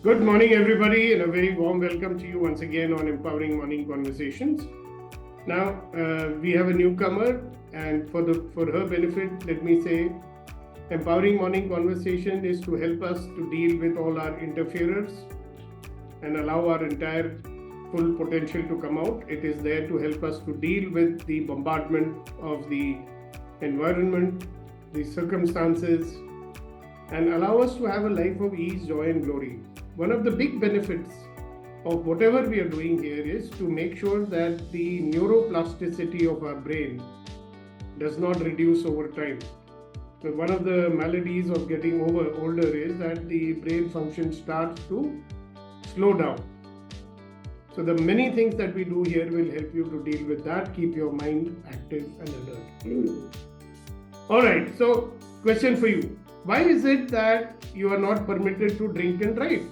Good morning, everybody, and a very warm welcome to you once again on Empowering Morning Conversations. Now, we have a newcomer, and for her benefit, let me say, Empowering Morning Conversation is to help us to deal with all our interferers and allow our entire full potential to come out. It is there to help us to deal with the bombardment of the environment, the circumstances, and allow us to have a life of ease, joy, and glory. One of the big benefits of whatever we are doing here is to make sure that the neuroplasticity of our brain does not reduce over time. So one of the maladies of getting older is that the brain function starts to slow down. So the many things that we do here will help you to deal with that, keep your mind active and alert. All right, so question for you. Why is it that you are not permitted to drink and drive?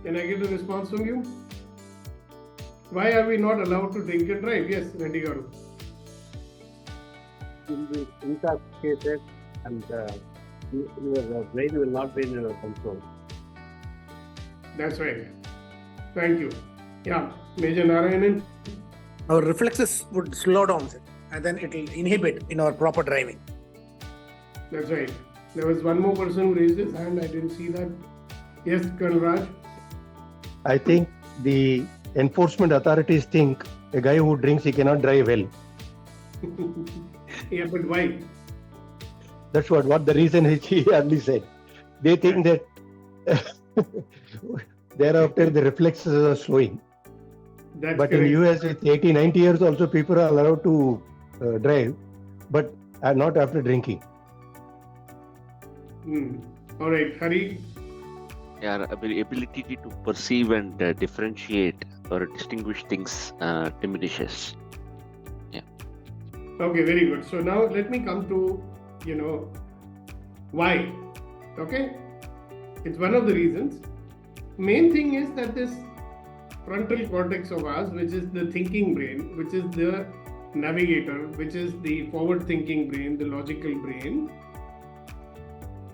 Can I get a response from you? Why are we not allowed to drink and drive? Yes, Reddy Garu. In the intoxicated and your brain will not be in your control. That's right. Thank you. Yeah, Major Narayanan. Our reflexes would slow down, sir, and then it will inhibit in our proper driving. That's right. There was one more person who raised his hand. I didn't see that. Yes, Colonel Raj. I think the enforcement authorities think a guy who drinks, he cannot drive well. Yeah, but why? That's what the reason is, he hardly said. They think that thereafter the reflexes are slowing. That's but correct. in US with 80, 90 years also people are allowed to drive, but not after drinking. All right, Hari. Yeah, ability to perceive and differentiate or distinguish things diminishes. Yeah. Okay, very good. So now let me come to, why. Okay? It's one of the reasons. Main thing is that this frontal cortex of ours, which is the thinking brain, which is the navigator, which is the forward-thinking brain, the logical brain,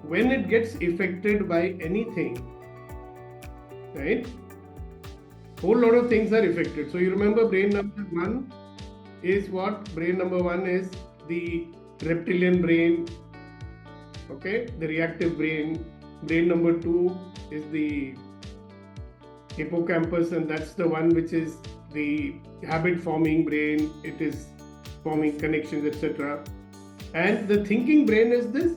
when it gets affected by anything, right? Whole lot of things are affected. So you remember brain number one is what? Brain number one is the reptilian brain, okay? The reactive brain. Brain number two is the hippocampus, and that's the one which is the habit-forming brain. It is forming connections, etc. And the thinking brain is this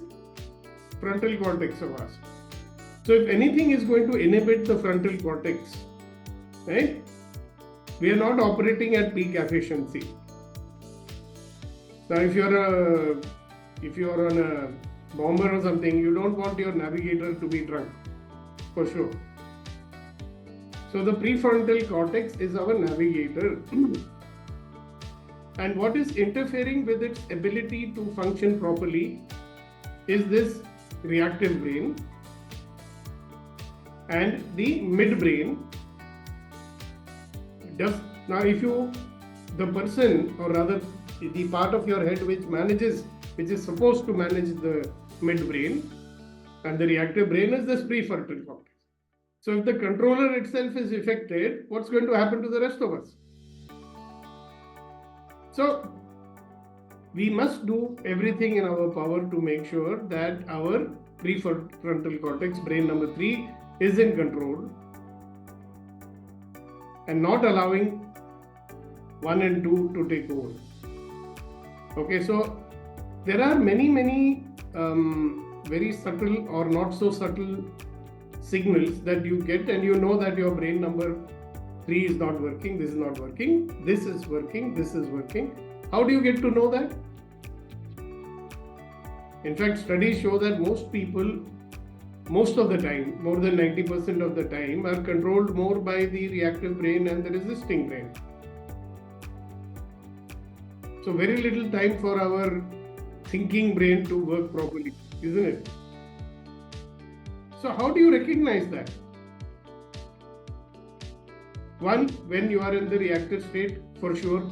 frontal cortex of ours. So if anything is going to inhibit the frontal cortex, right, we are not operating at peak efficiency. Now if you're on a bomber or something, you don't want your navigator to be drunk, for sure. So the prefrontal cortex is our navigator. And what is interfering with its ability to function properly is this reactive brain and the midbrain. Now if the person, or rather the part of your head which is supposed to manage the midbrain, and the reactive brain is this prefrontal cortex. So if the controller itself is affected, what's going to happen to the rest of us? So we must do everything in our power to make sure that our prefrontal cortex, brain number 3, is in control and not allowing 1 and 2 to take over. Okay, so there are many very subtle or not so subtle signals that you get, and you know that your brain number 3 is not working, this is not working, this is working, this is working. How do you get to know that? In fact, studies show that most people, most of the time, more than 90% of the time, are controlled more by the reactive brain and the resisting brain. So very little time for our thinking brain to work properly, isn't it? So how do you recognize that? One, when you are in the reactive state, for sure,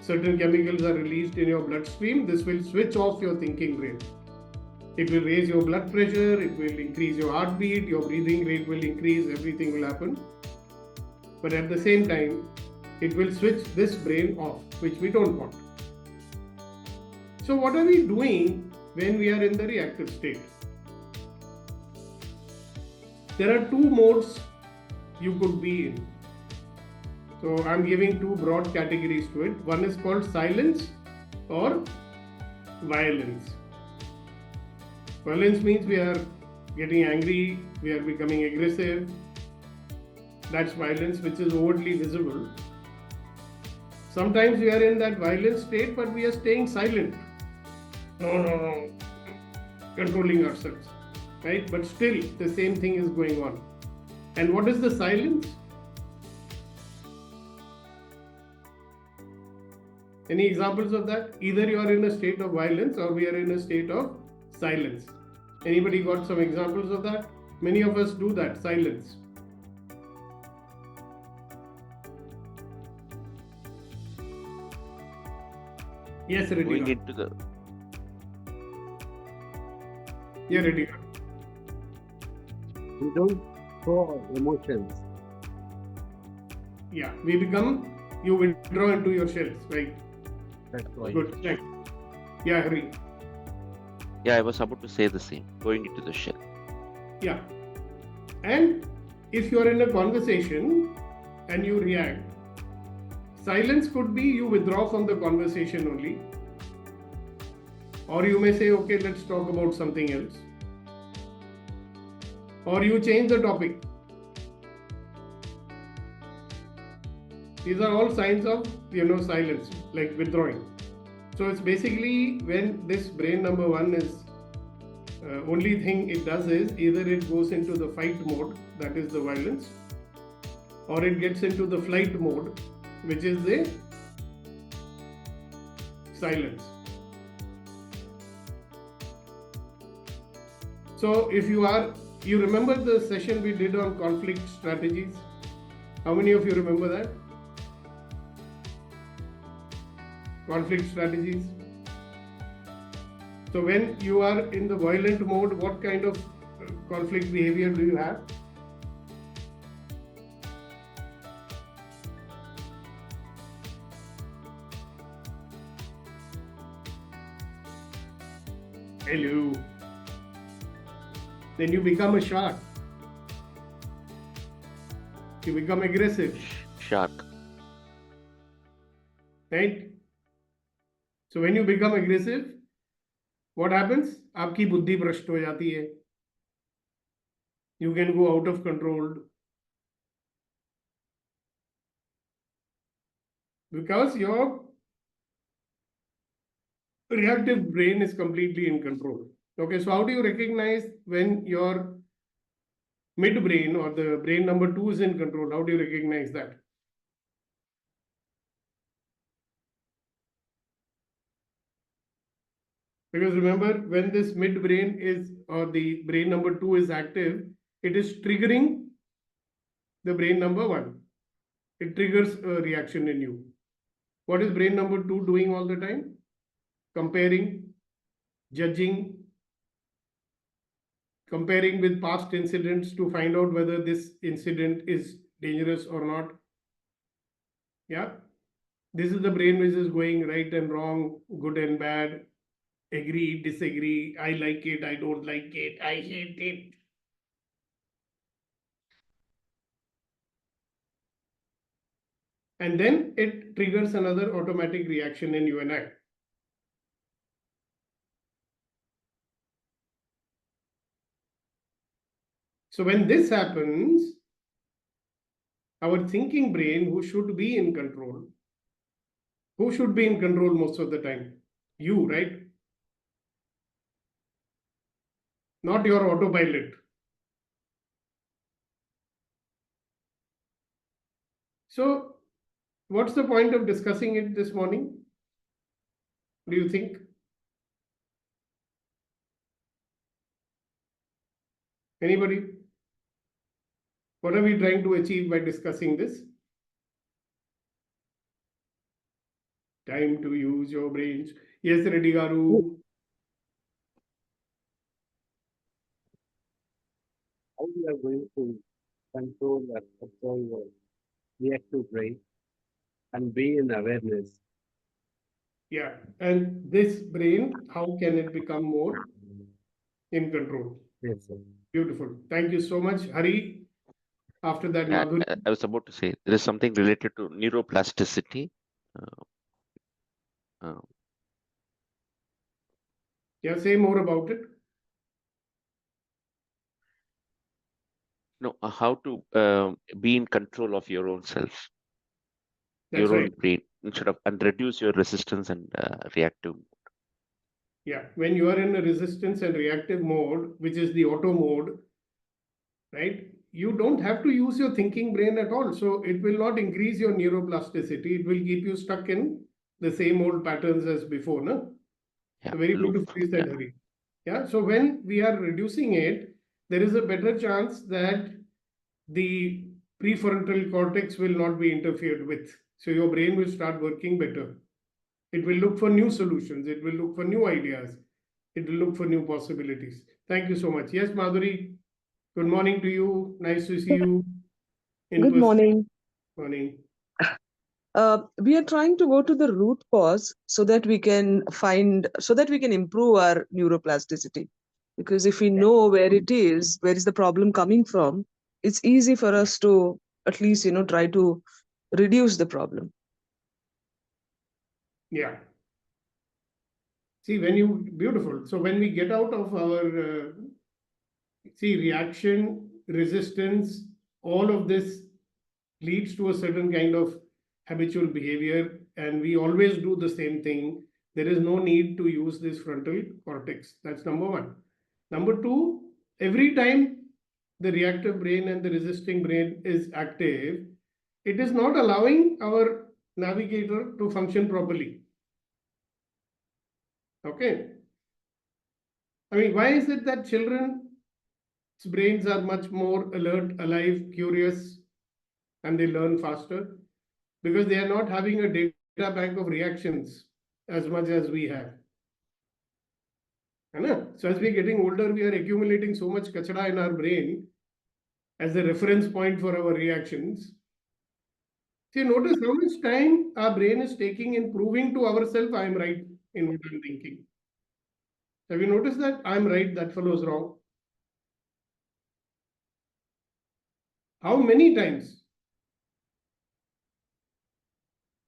certain chemicals are released in your bloodstream. This will switch off your thinking brain. It will raise your blood pressure, it will increase your heartbeat, your breathing rate will increase, everything will happen. But at the same time, it will switch this brain off, which we don't want. So, what are we doing when we are in the reactive state? There are two modes you could be in. So, I'm giving two broad categories to it. One is called silence or violence. Violence means we are getting angry, we are becoming aggressive. That's violence, which is overtly visible. Sometimes we are in that violent state, but we are staying silent. No, controlling ourselves, right? But still, the same thing is going on. And what is the silence? Any examples of that? Either you are in a state of violence or we are in a state of silence. Anybody got some examples of that? Many of us do that, silence. Yes, Going Ritika. into the Yeah, Ritika. We don't show emotions. Yeah, you withdraw into your shells, right? That's why. Good, thanks. Yeah, Hari. yeah, I was about to say the same. Going into the shell. Yeah. And if you are in a conversation and you react, silence could be you withdraw from the conversation only. Or you may say, okay, let's talk about something else. Or you change the topic. These are all signs of, silence, like withdrawing. So it's basically when this brain number one is, only thing it does is either it goes into the fight mode, that is the violence, or it gets into the flight mode, which is the silence. So if you remember the session we did on conflict strategies? How many of you remember that? Conflict strategies. So when you are in the violent mode, what kind of conflict behavior do you have? Hello. Then you become a shark. You become aggressive, Shark. right? So when you become aggressive, what happens? आपकी बुद्धि भ्रष्ट हो जाती है. You can go out of control because your reactive brain is completely in control. Okay, so how do you recognize when your midbrain or the brain number two is in control? How do you recognize that? Because remember, when this midbrain is or the brain number two is active, it is triggering the brain number one. It triggers a reaction in you. What is brain number two doing all the time? Comparing, judging, comparing with past incidents to find out whether this incident is dangerous or not. Yeah. This is the brain which is going right and wrong, good and bad, agree, disagree, I like it, I don't like it, I hate it. And then it triggers another automatic reaction in you and I. So when this happens, our thinking brain, who should be in control most of the time? You, right? Not your autopilot. So what's the point of discussing it this morning? Do you think? Anybody? What are we trying to achieve by discussing this? Time to use your brains. Yes, Reddy Garu. you are going to control or control your reactive brain and be in awareness. Yeah. And this brain, how can it become more in control? Yes, sir. Beautiful. Thank you so much, Hari. After that, Yeah, Madhuri. I was about to say there is something related to neuroplasticity. Uh, uh, Yeah, say more about it. no, how to be in control of your own self, That's your right. own brain, instead of and reduce your resistance and reactive. Yeah. When you are in a resistance and reactive mode, which is the auto mode, right? You don't have to use your thinking brain at all. So it will not increase your neuroplasticity. It will keep you stuck in the same old patterns as before. No? Yeah, So very loop. beautifully said, Yeah, Hari. Yeah. So when we are reducing it, there is a better chance that the prefrontal cortex will not be interfered with. So your brain will start working better. It will look for new solutions. It will look for new ideas. It will look for new possibilities. Thank you so much. Yes, Madhuri. Good morning to you. Nice to see you in Good person. morning. Morning. We are trying to go to the root cause so that we can improve our neuroplasticity. Because if we know where it is, where is the problem coming from, it's easy for us to at least, try to reduce the problem. Yeah. See, when you, beautiful. So when we get out of our, see, reaction, resistance, all of this leads to a certain kind of habitual behavior, and we always do the same thing. There is no need to use this frontal cortex. That's number one. Number two, every time the reactive brain and the resisting brain is active, it is not allowing our navigator to function properly. Okay. I mean, why is it that children's brains are much more alert, alive, curious, and they learn faster? Because they are not having a data bank of reactions as much as we have. So as we're getting older, we are accumulating so much kachada in our brain as a reference point for our reactions. See, notice how much time our brain is taking in proving to ourselves I am right in what I'm thinking. Have you noticed that? I'm right, that fellow's wrong. How many times?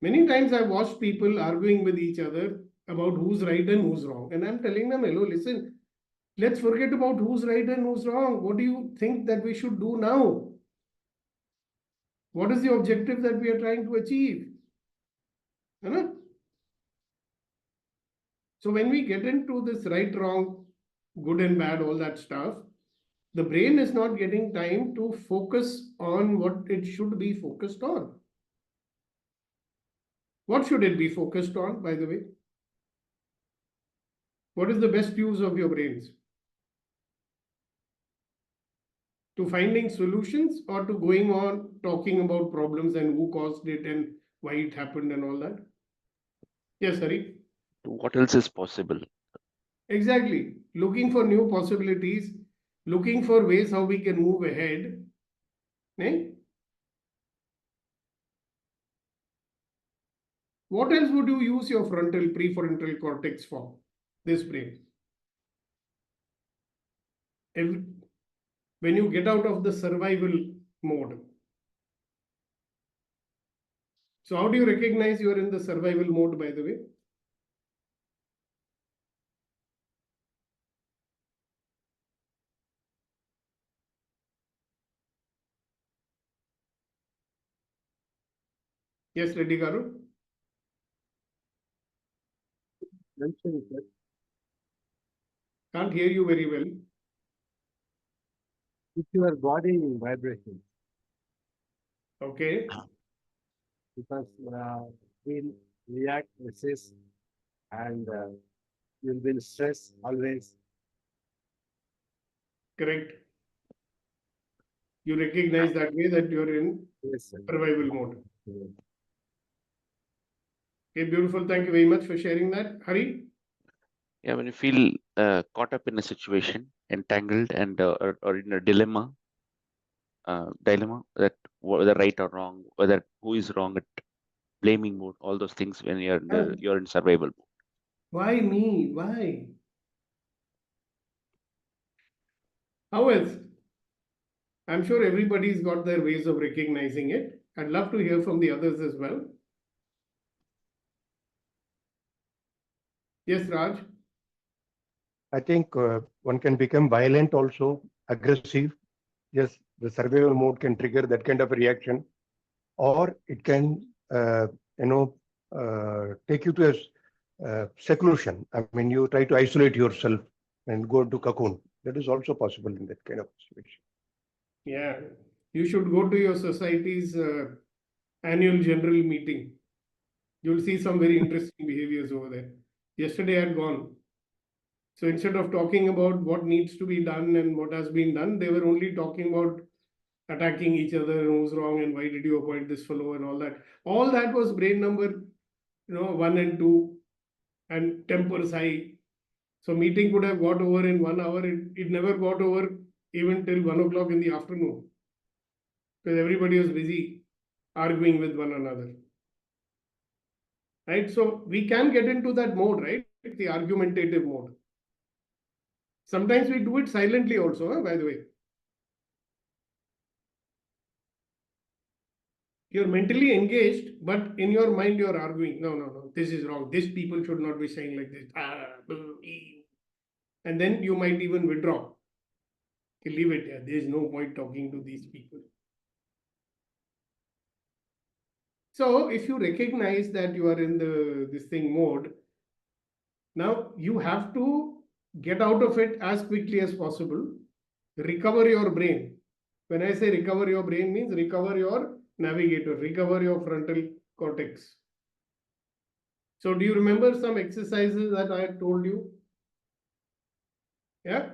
Many times I've watched people arguing with each other about who's right and who's wrong. And I'm telling them, hello, listen, let's forget about who's right and who's wrong. What do you think that we should do now? What is the objective that we are trying to achieve? So when we get into this right, wrong, good and bad, all that stuff, the brain is not getting time to focus on what it should be focused on. What should it be focused on, by the way? What is the best use of your brains? To finding solutions or to going on talking about problems and who caused it and why it happened and all that? Yes, Hari. What else is possible? Exactly. Looking for new possibilities, looking for ways how we can move ahead. Eh? What else would you use your frontal prefrontal cortex for? This brain. When you get out of the survival mode. So how do you recognize you are in the survival mode, by the way? Yes, Reddy Garu? Mention that Can't hear you very well. if your body in vibration, Okay. because we'll react, resist, and you'll be in stress always. Correct. You recognize that way that you're in Yes, sir. survival mode. Yes. Okay, beautiful. Thank you very much for sharing that. Hari? Yeah, when you feel caught up in a situation, entangled, and or in a dilemma, dilemma, that whether right or wrong, whether who is wrong, at blaming mode, all those things when you're in survival mode. Why me? Why? How else? I'm sure everybody's got their ways of recognizing it. I'd love to hear from the others as well. Yes, Raj? I think one can become violent also, aggressive. Yes, the survival mode can trigger that kind of a reaction, or it can, take you to a seclusion. I mean, you try to isolate yourself and go into cocoon. That is also possible in that kind of situation. Yeah. You should go to your society's annual general meeting. You'll see some very interesting behaviors over there. Yesterday I had gone. So instead of talking about what needs to be done and what has been done, they were only talking about attacking each other and who's wrong and why did you appoint this fellow and all that. All that was brain number, 1 and 2 and tempers high. So meeting could have got over in 1 hour. It never got over even till 1 o'clock in the afternoon because everybody was busy arguing with one another. Right? So we can get into that mode, right? The argumentative mode. Sometimes we do it silently also, by the way. You're mentally engaged, but in your mind you're arguing. No, this is wrong. These people should not be saying like this. And then you might even withdraw. Leave it here. There is no point talking to these people. So if you recognize that you are in this thing mode, now you have to get out of it as quickly as possible. Recover your brain. When I say recover your brain, means recover your navigator, recover your frontal cortex. So do you remember some exercises that I had told you? Yeah.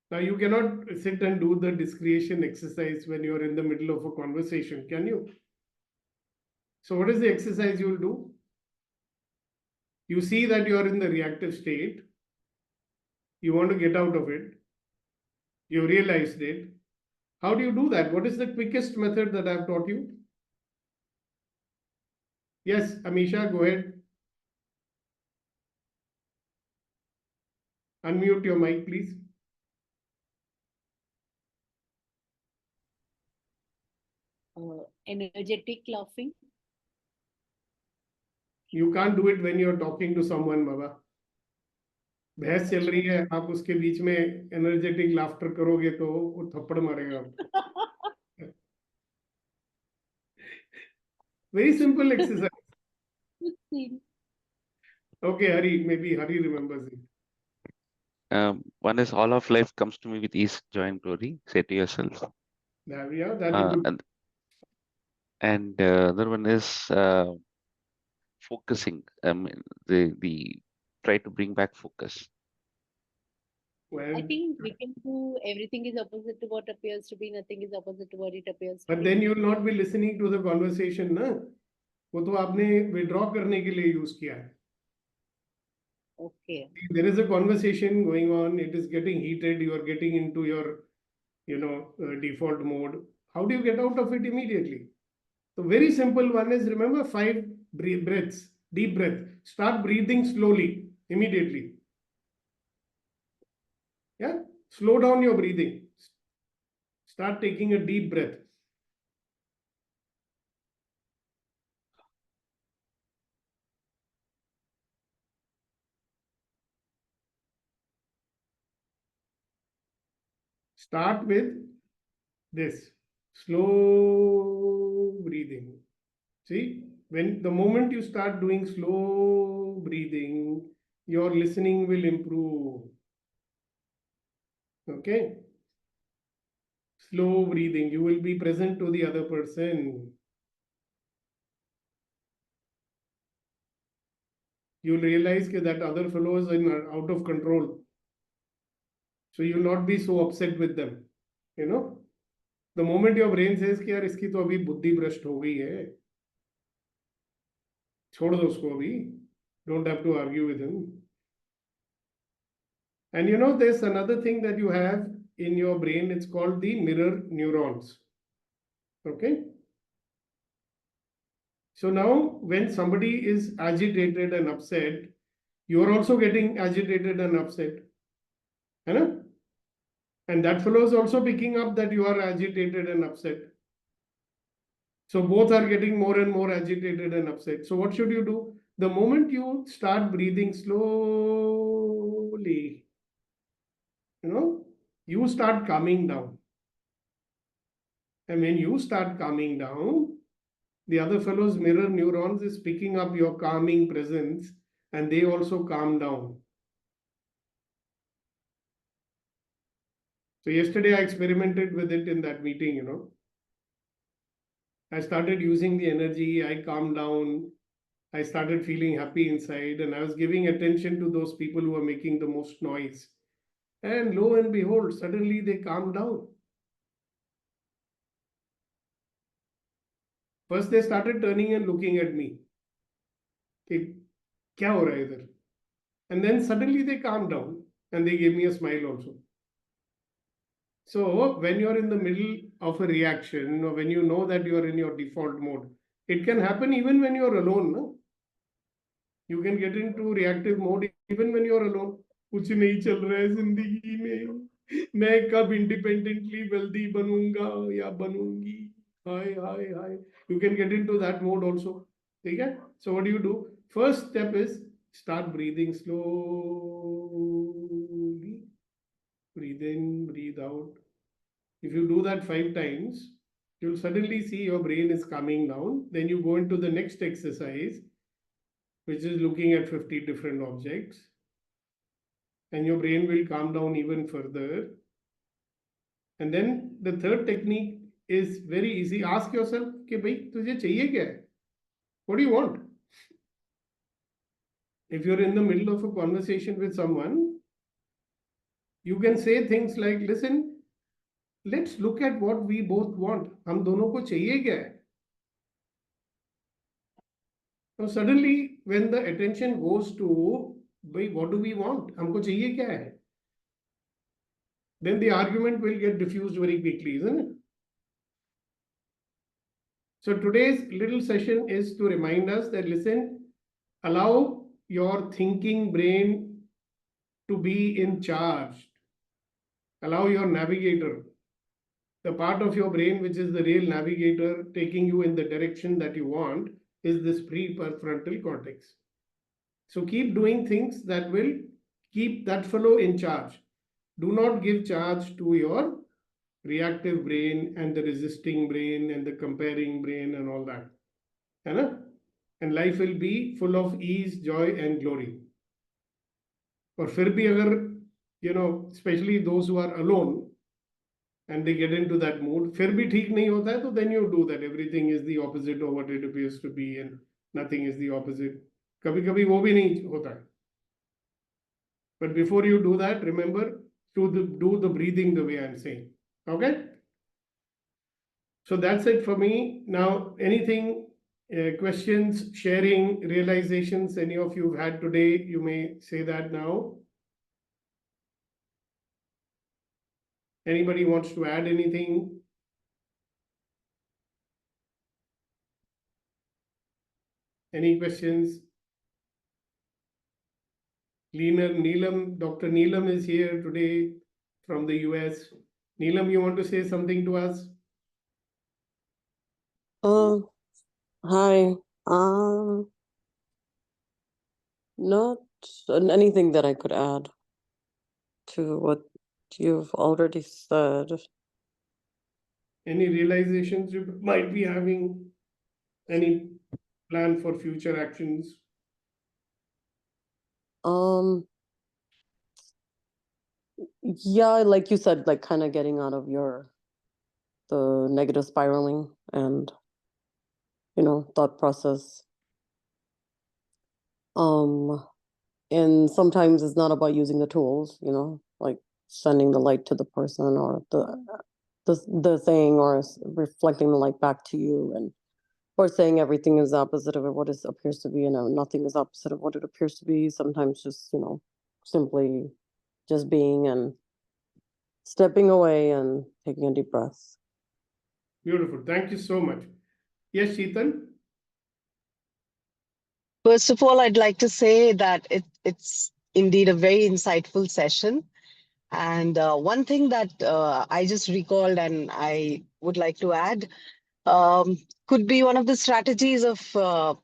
Now you cannot sit and do the discretion exercise when you're in the middle of a conversation, can you? So what is the exercise you will do? You see that you are in the reactive state. You want to get out of it. You realized it. How do you do that? What is the quickest method that I've taught you? Yes, Amisha, go ahead. Unmute your mic, please. Energetic laughing. You can't do it when you're talking to someone, Baba. बहस चल रही है, आप उसके बीच में energetic laughter करोगे तो वो थप्पड़ मारेगा आपको. Very simple exercise. Okay, Hari, maybe Hari remembers it. One is all of life comes to me with ease, joy, and glory. Say to yourself. Yeah, that's good. And other one is focusing. The try to bring back focus. Well, I think we can do everything is opposite to what appears to be, nothing is opposite to what it appears to but be. then you will not be listening to the conversation, ना? वो तो आपने withdraw करने के लिए use किया है. Okay. There is a conversation going on. It is getting heated. You are getting into your, default mode. How do you get out of it immediately? So very simple one is, remember, 5 breaths, deep breath. Start breathing slowly, immediately. Yeah, slow down your breathing. Start taking a deep breath. Start with this slow breathing. See, when the moment you start doing slow breathing, your listening will improve. Okay. Slow breathing. You will be present to the other person. You'll realize that other fellow is out of control. So you'll not be so upset with them. The moment your brain says कि यार इसकी तो अभी बुद्धि भ्रष्ट हो गई है, छोड़ दो उसको अभी. Don't have to argue with him. And there's another thing that you have in your brain, it's called the mirror neurons. Okay. So now when somebody is agitated and upset, you are also getting agitated and upset. You know? And that fellow is also picking up that you are agitated and upset. So both are getting more and more agitated and upset. So what should you do? The moment you start breathing slowly, you start calming down. And when you start calming down, the other fellow's mirror neurons is picking up your calming presence and they also calm down. So yesterday I experimented with it in that meeting. I started using the energy, I calmed down, I started feeling happy inside, and I was giving attention to those people who are making the most noise. And lo and behold, suddenly they calmed down. First, they started turning and looking at me. कि क्या हो रहा है इधर? And then suddenly they calmed down and they gave me a smile also. So when you're in the middle of a reaction or when you know that you are in your default mode, it can happen even when you're alone. No? You can get into reactive mode even when you're alone. कुछ नहीं चल रहा है जिंदगी में, मैं कब independently wealthy बनूंगा या बनूंगी, हाय हाय हाय. You can get into that mode also. ठीक है? So what do? First step is start breathing slowly. Breathe in, breathe out. If you do that 5 times, you'll suddenly see your brain is calming down. Then you go into the next exercise, which is looking at 50 different objects. And your brain will calm down even further. And then the third technique is very easy. Ask yourself, कि भाई तुझे चाहिए क्या है? What do you want? If you're in the middle of a conversation with someone, you can say things like, listen, let's look at what we both want. हम दोनों को चाहिए क्या है? So suddenly, when the attention goes to, भाई, what do we want? हमको चाहिए क्या है? Then the argument will get diffused very quickly, isn't it? So today's little session is to remind us that, listen, allow your thinking brain to be in charge. Allow your navigator, the part of your brain which is the real navigator taking you in the direction that you want, is this prefrontal cortex. So keep doing things that will keep that fellow in charge. Do not give charge to your reactive brain and the resisting brain and the comparing brain and all that. And life will be full of ease, joy and glory. और फिर भी अगर especially those who are alone and they get into that mood, फिर भी ठीक नहीं होता है, तो then you do that. Everything is the opposite of what it appears to be and nothing is the opposite. कभी कभी वो भी नहीं होता है. But before you do that, remember to do the breathing the way I'm saying. Okay? So that's it for me. Now, anything, questions, sharing, realizations any of you have had today, you may say that now. Anybody wants to add anything? Any questions? Neelam, Dr. Neelam is here today from the US. Neelam, you want to say something to us? Hi. Not anything that I could add to what you've already said. Any realizations you might be having? Any plan for future actions? Yeah, like you said, like kind of getting out of the negative spiraling and thought process. And sometimes it's not about using the tools, like sending the light to the person or the thing, or reflecting the light back to you, and or saying everything is opposite of what it appears to be, and nothing is opposite of what it appears to be. Sometimes just simply just being and stepping away and taking a deep breath. Beautiful. Thank you so much. Yes, Sheetal? First of all, I'd like to say that it's indeed a very insightful session. And one thing that I just recalled and I would like to add could be one of the strategies of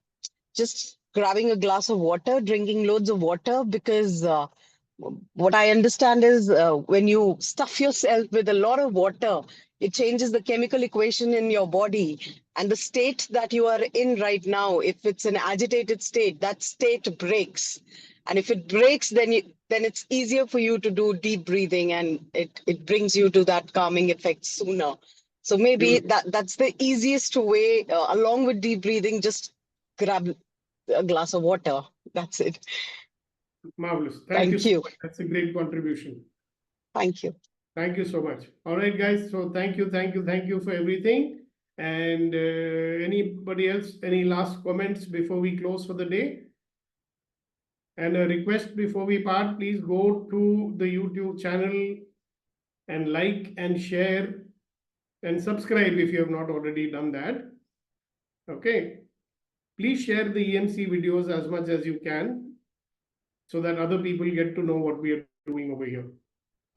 just grabbing a glass of water, drinking loads of water, because what I understand is when you stuff yourself with a lot of water, it changes the chemical equation in your body. And the state that you are in right now, if it's an agitated state, that state breaks. And if it breaks, then it's easier for you to do deep breathing, and it brings you to that calming effect sooner. So maybe that's the easiest way, along with deep breathing, just grab a glass of water. That's it. Marvelous. Thank you. So you. much. That's a great contribution. Thank you. Thank you so much. All right, guys. So thank you for everything. And anybody else, any last comments before we close for the day? And a request before we part, please go to the YouTube channel and like and share and subscribe if you have not already done that. Okay. Please share the EMC videos as much as you can so that other people get to know what we are doing over here.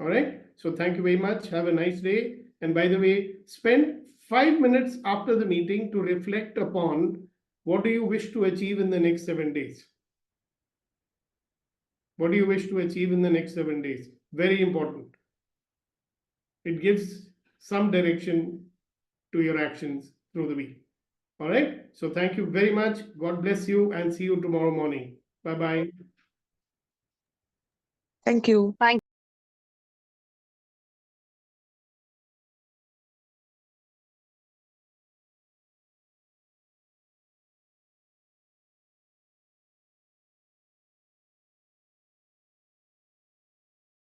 All right. So thank you very much. Have a nice day. And by the way, spend 5 minutes after the meeting to reflect upon what do you wish to achieve in the next 7 days. What do you wish to achieve in the next 7 days? Very important. It gives some direction to your actions through the week. All right. So thank you very much. God bless you and see you tomorrow morning. Bye-bye. Thank you. Thank